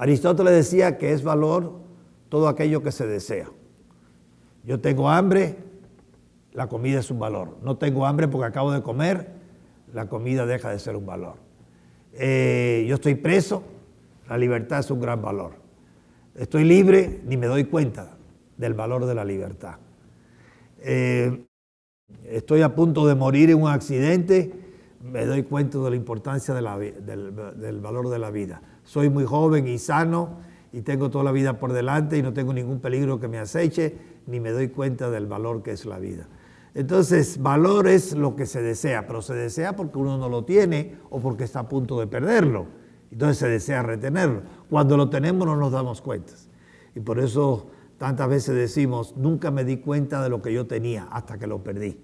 Aristóteles decía que es valor todo aquello que se desea. Yo tengo hambre, la comida es un valor. No tengo hambre porque acabo de comer, la comida deja de ser un valor. Yo estoy preso, la libertad es un gran valor. Estoy libre, ni me doy cuenta del valor de la libertad. Estoy a punto de morir en un accidente, me doy cuenta de la importancia del valor de la vida. Soy muy joven y sano y tengo toda la vida por delante y no tengo ningún peligro que me aceche, ni me doy cuenta del valor que es la vida. Entonces, valor es lo que se desea, pero se desea porque uno no lo tiene o porque está a punto de perderlo. Entonces se desea retenerlo. Cuando lo tenemos no nos damos cuenta. Y por eso tantas veces decimos, nunca me di cuenta de lo que yo tenía hasta que lo perdí.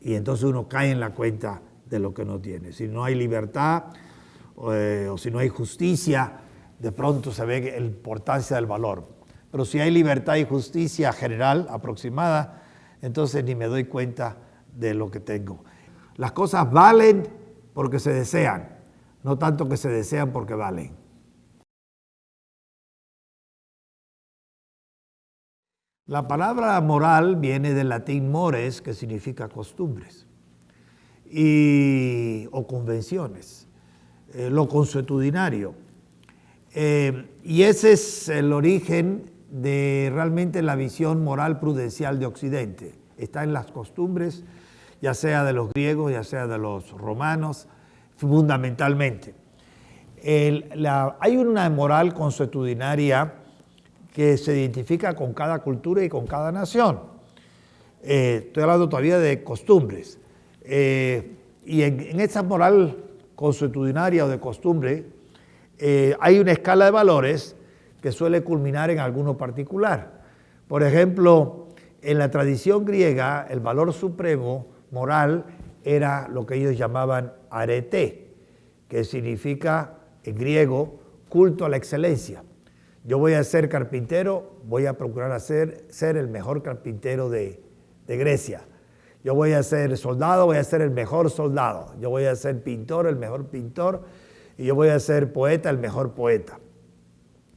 Y entonces uno cae en la cuenta de lo que no tiene. Si no hay libertad o si no hay justicia, de pronto se ve la importancia del valor. Pero si hay libertad y justicia general, aproximada, entonces ni me doy cuenta de lo que tengo. Las cosas valen porque se desean, no tanto que se desean porque valen. La palabra moral viene del latín mores, que significa costumbres o convenciones, lo consuetudinario. Y ese es el origen de realmente la visión moral prudencial de Occidente. Está en las costumbres, ya sea de los griegos, ya sea de los romanos, fundamentalmente. Hay una moral consuetudinaria que se identifica con cada cultura y con cada nación. Estoy hablando todavía de costumbres. Y en esa moral consuetudinaria o de costumbre, hay una escala de valores que suele culminar en alguno particular. Por ejemplo, en la tradición griega, el valor supremo moral era lo que ellos llamaban arete, que significa en griego culto a la excelencia. Yo voy a ser carpintero, voy a procurar ser el mejor carpintero de Grecia. Yo voy a ser soldado, voy a ser el mejor soldado. Yo voy a ser pintor, el mejor pintor. Y yo voy a ser poeta, el mejor poeta.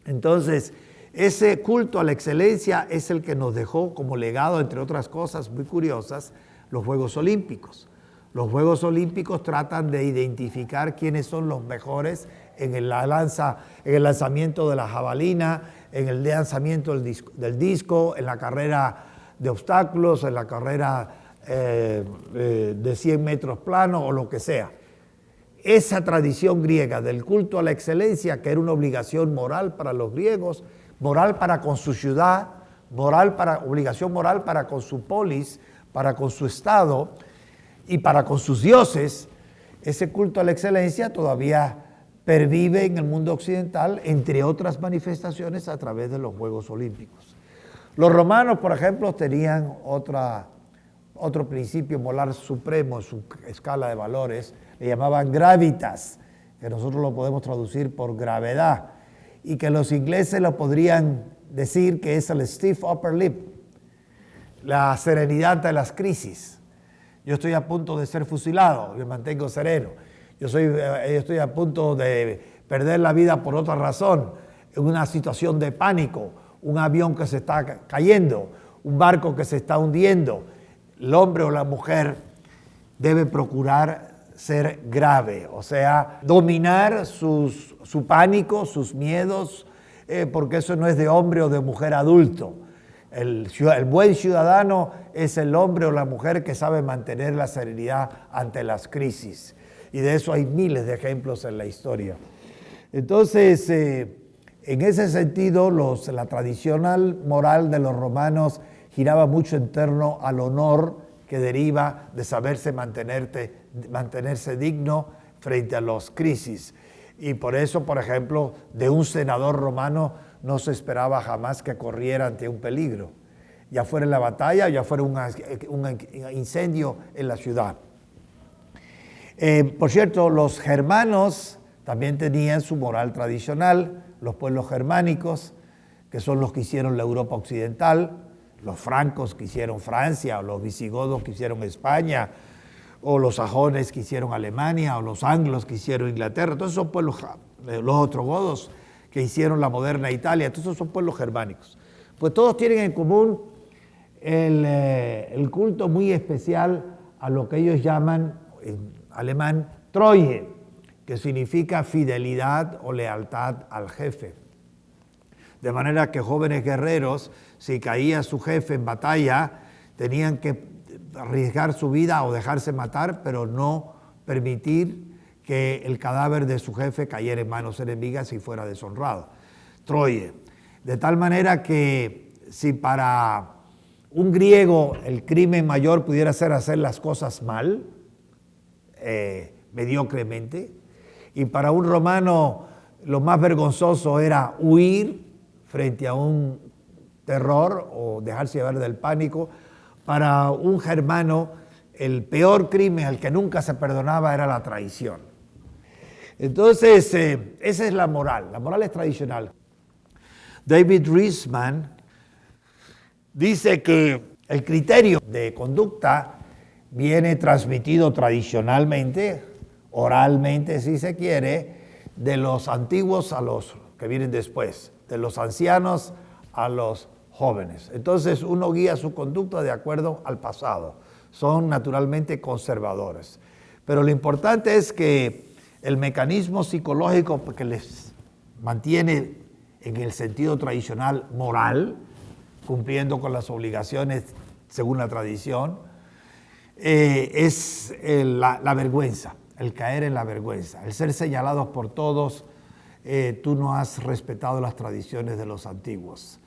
Entonces, ese culto a la excelencia es el que nos dejó como legado, entre otras cosas muy curiosas, los Juegos Olímpicos. Los Juegos Olímpicos tratan de identificar quiénes son los mejores en el lanzamiento de la jabalina, en el lanzamiento del disco, en la carrera de obstáculos, en la carrera de 100 metros plano o lo que sea. Esa tradición griega del culto a la excelencia, que era una obligación moral para los griegos, moral para con su ciudad, obligación moral para con su polis, para con su estado y para con sus dioses, ese culto a la excelencia todavía pervive en el mundo occidental, entre otras manifestaciones a través de los Juegos Olímpicos. Los romanos, por ejemplo, tenían otro principio moral supremo en su escala de valores, le llamaban gravitas, que nosotros lo podemos traducir por gravedad, y que los ingleses lo podrían decir que es el stiff upper lip, la serenidad ante las crisis. Yo estoy a punto de ser fusilado, me mantengo sereno. Yo estoy a punto de perder la vida por otra razón, en una situación de pánico, un avión que se está cayendo, un barco que se está hundiendo. El hombre o la mujer debe procurar ser grave, o sea, dominar su pánico, sus miedos, porque eso no es de hombre o de mujer adulto. El buen ciudadano es el hombre o la mujer que sabe mantener la serenidad ante las crisis. Y de eso hay miles de ejemplos en la historia. Entonces, en ese sentido, la tradicional moral de los romanos giraba mucho en torno al honor que deriva de saberse mantenerse digno frente a las crisis. Y por eso, por ejemplo, de un senador romano no se esperaba jamás que corriera ante un peligro, ya fuera en la batalla, ya fuera un incendio en la ciudad. Por cierto, los germanos también tenían su moral tradicional, los pueblos germánicos, que son los que hicieron la Europa occidental, los francos que hicieron Francia, o los visigodos que hicieron España, o los sajones que hicieron Alemania, o los anglos que hicieron Inglaterra. Todos esos pueblos, los ostrogodos que hicieron la moderna Italia. Entonces son pueblos germánicos. Pues todos tienen en común el culto muy especial a lo que ellos llaman en alemán Treue, que significa fidelidad o lealtad al jefe. De manera que jóvenes guerreros, si caía su jefe en batalla, tenían que arriesgar su vida o dejarse matar, pero no permitir que el cadáver de su jefe cayera en manos enemigas y fuera deshonrado. Treue. De tal manera que si para un griego el crimen mayor pudiera ser hacer las cosas mal, mediocremente, y para un romano lo más vergonzoso era huir frente a un terror o dejarse llevar del pánico, para un germano el peor crimen, el que nunca se perdonaba, era la traición. Entonces, esa es la moral es tradicional. David Riesman dice que el criterio de conducta viene transmitido tradicionalmente, oralmente si se quiere, de los antiguos a los que vienen después, de los ancianos a los jóvenes. Entonces uno guía su conducta de acuerdo al pasado. Son naturalmente conservadores. Pero lo importante es que el mecanismo psicológico que les mantiene en el sentido tradicional moral, cumpliendo con las obligaciones según la tradición, es la vergüenza, el caer en la vergüenza, el ser señalados por todos. Tú no has respetado las tradiciones de los antiguos.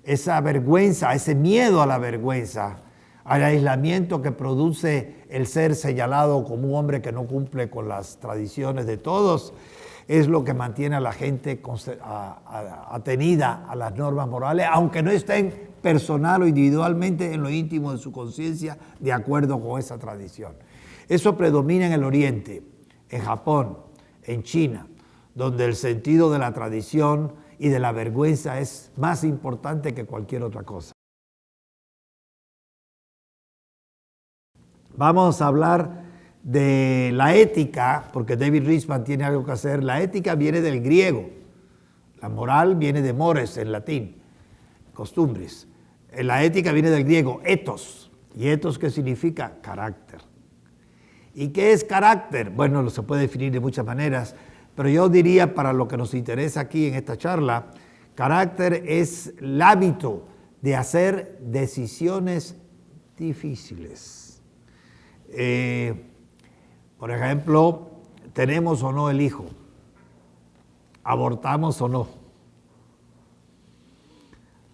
Esa vergüenza, ese miedo a la vergüenza, al aislamiento que produce el ser señalado como un hombre que no cumple con las tradiciones de todos, es lo que mantiene a la gente atenida a las normas morales, aunque no estén personal o individualmente en lo íntimo de su conciencia de acuerdo con esa tradición. Eso predomina en el Oriente, en Japón, en China, donde el sentido de la tradición y de la vergüenza es más importante que cualquier otra cosa. Vamos a hablar de la ética, porque David Riesman tiene algo que hacer. La ética viene del griego, la moral viene de mores en latín, costumbres. La ética viene del griego, ethos, y ethos ¿qué significa? Carácter. ¿Y qué es carácter? Bueno, se puede definir de muchas maneras, pero yo diría, para lo que nos interesa aquí en esta charla, carácter es el hábito de hacer decisiones difíciles. Por ejemplo, ¿tenemos o no el hijo? ¿Abortamos o no?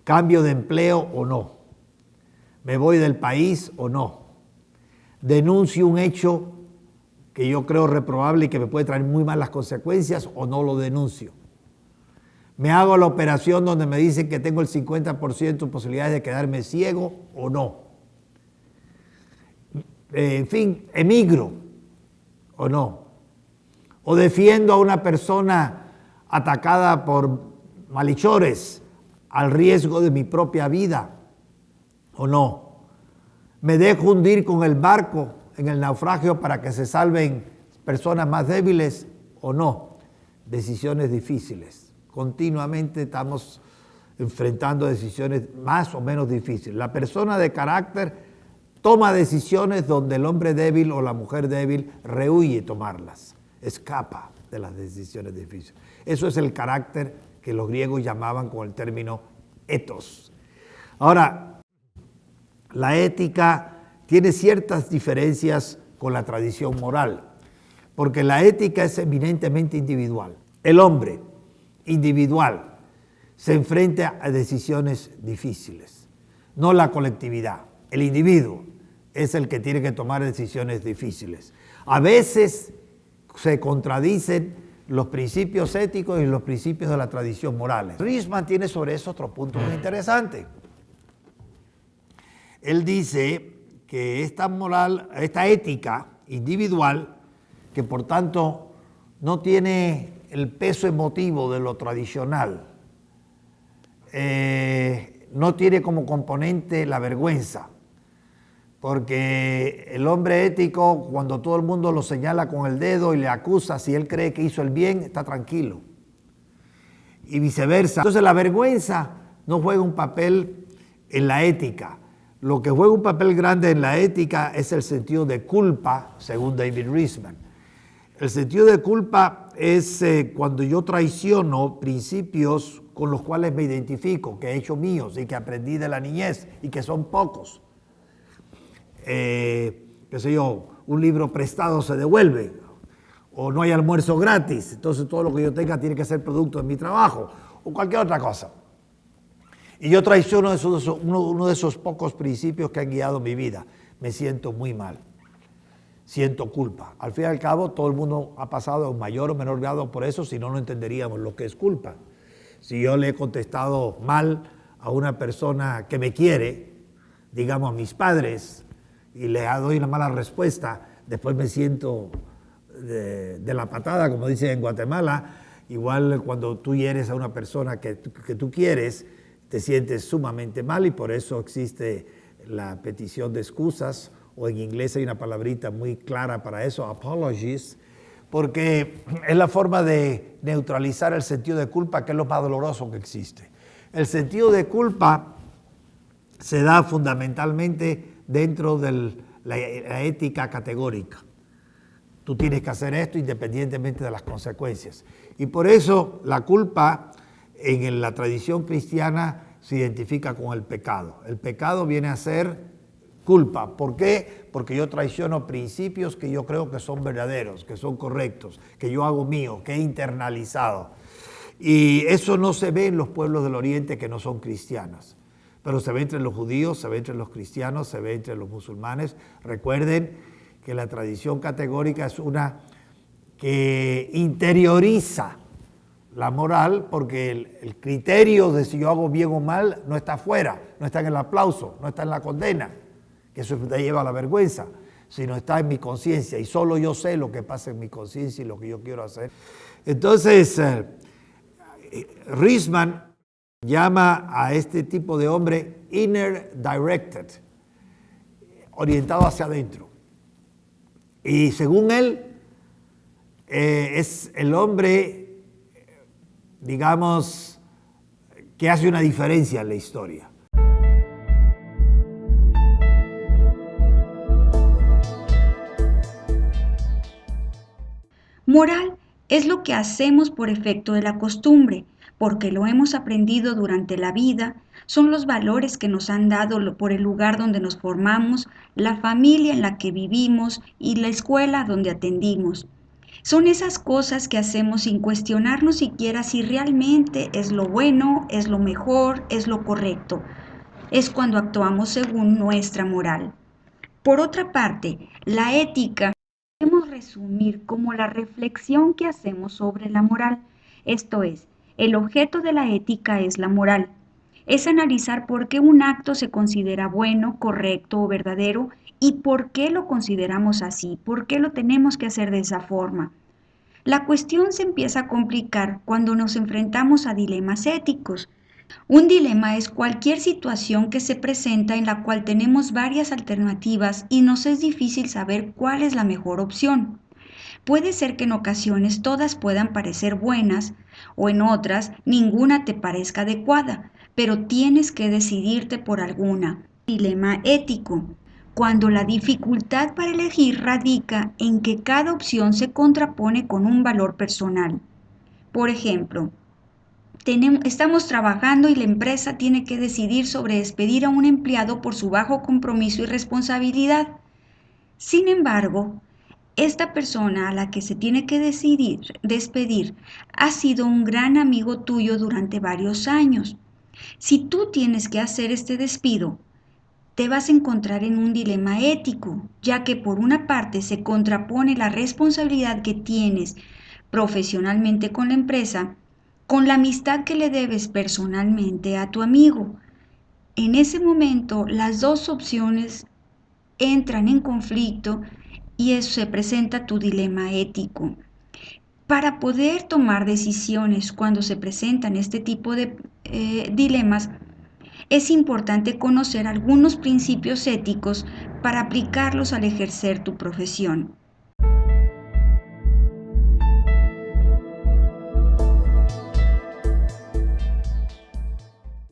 ¿Cambio de empleo o no? ¿Me voy del país o no? ¿Denuncio un hecho que yo creo reprobable y que me puede traer muy malas consecuencias o no lo denuncio? ¿Me hago la operación donde me dicen que tengo el 50% de posibilidades de quedarme ciego o no? En fin, ¿emigro o no? ¿O defiendo a una persona atacada por malhechores al riesgo de mi propia vida o no? ¿Me dejo hundir con el barco en el naufragio para que se salven personas más débiles o no? Decisiones difíciles. Continuamente estamos enfrentando decisiones más o menos difíciles. La persona de carácter toma decisiones donde el hombre débil o la mujer débil rehúye tomarlas, escapa de las decisiones difíciles. Eso es el carácter que los griegos llamaban con el término ethos. Ahora, la ética tiene ciertas diferencias con la tradición moral, porque la ética es eminentemente individual. El hombre individual se enfrenta a decisiones difíciles, no la colectividad. El individuo es el que tiene que tomar decisiones difíciles. A veces se contradicen los principios éticos y los principios de la tradición moral. Riesman tiene sobre eso otro punto muy interesante. Él dice que esta ética individual, que por tanto no tiene el peso emotivo de lo tradicional, no tiene como componente la vergüenza, porque el hombre ético, cuando todo el mundo lo señala con el dedo y le acusa, si él cree que hizo el bien, está tranquilo. y viceversa. Entonces la vergüenza no juega un papel en la ética. Lo que juega un papel grande en la ética es el sentido de culpa, según David Riesman. El sentido de culpa es cuando yo traiciono principios con los cuales me identifico, que he hecho míos y que aprendí de la niñez y que son pocos. Qué sé yo, un libro prestado se devuelve, o no hay almuerzo gratis, entonces todo lo que yo tenga tiene que ser producto de mi trabajo, o cualquier otra cosa. Y yo traiciono uno de esos pocos principios que han guiado mi vida. Me siento muy mal, siento culpa. Al fin y al cabo, todo el mundo ha pasado a un mayor o menor grado por eso, si no, no entenderíamos lo que es culpa. Si yo le he contestado mal a una persona que me quiere, digamos a mis padres, y le doy una mala respuesta, después me siento de la patada, como dicen en Guatemala. Igual cuando tú hieres a una persona que tú quieres, te sientes sumamente mal, y por eso existe la petición de excusas, o en inglés hay una palabrita muy clara para eso, apologies, porque es la forma de neutralizar el sentido de culpa, que es lo más doloroso que existe. El sentido de culpa se da fundamentalmente dentro de la ética categórica. Tú tienes que hacer esto independientemente de las consecuencias. Y por eso la culpa en la tradición cristiana se identifica con el pecado. El pecado viene a ser culpa. ¿Por qué? Porque yo traiciono principios que yo creo que son verdaderos, que son correctos, que yo hago mío, que he internalizado. Y eso no se ve en los pueblos del Oriente que no son cristianos, pero se ve entre los judíos, se ve entre los cristianos, se ve entre los musulmanes. Recuerden que la tradición categórica es una que interioriza la moral, porque el criterio de si yo hago bien o mal no está afuera, no está en el aplauso, no está en la condena, que eso te lleva a la vergüenza, sino está en mi conciencia, y solo yo sé lo que pasa en mi conciencia y lo que yo quiero hacer. Entonces, Riesman llama a este tipo de hombre inner directed, orientado hacia adentro. Y según él, es el hombre, digamos, que hace una diferencia en la historia. Moral es lo que hacemos por efecto de la costumbre, porque lo hemos aprendido durante la vida, son los valores que nos han dado por el lugar donde nos formamos, la familia en la que vivimos y la escuela donde atendimos. Son esas cosas que hacemos sin cuestionarnos siquiera si realmente es lo bueno, es lo mejor, es lo correcto. Es cuando actuamos según nuestra moral. Por otra parte, la ética podemos resumir como la reflexión que hacemos sobre la moral. Esto es, el objeto de la ética es la moral. Es analizar por qué un acto se considera bueno, correcto o verdadero y por qué lo consideramos así, por qué lo tenemos que hacer de esa forma. La cuestión se empieza a complicar cuando nos enfrentamos a dilemas éticos. Un dilema es cualquier situación que se presenta en la cual tenemos varias alternativas y nos es difícil saber cuál es la mejor opción. Puede ser que en ocasiones todas puedan parecer buenas o en otras ninguna te parezca adecuada, pero tienes que decidirte por alguna. Dilema ético. Cuando la dificultad para elegir radica en que cada opción se contrapone con un valor personal. Por ejemplo, estamos trabajando y la empresa tiene que decidir sobre despedir a un empleado por su bajo compromiso y responsabilidad. Sin embargo, esta persona a la que se tiene que despedir ha sido un gran amigo tuyo durante varios años. Si tú tienes que hacer este despido, te vas a encontrar en un dilema ético, ya que por una parte se contrapone la responsabilidad que tienes profesionalmente con la empresa, con la amistad que le debes personalmente a tu amigo. En ese momento, las dos opciones entran en conflicto y eso se presenta tu dilema ético. Para poder tomar decisiones cuando se presentan este tipo de dilemas, es importante conocer algunos principios éticos para aplicarlos al ejercer tu profesión.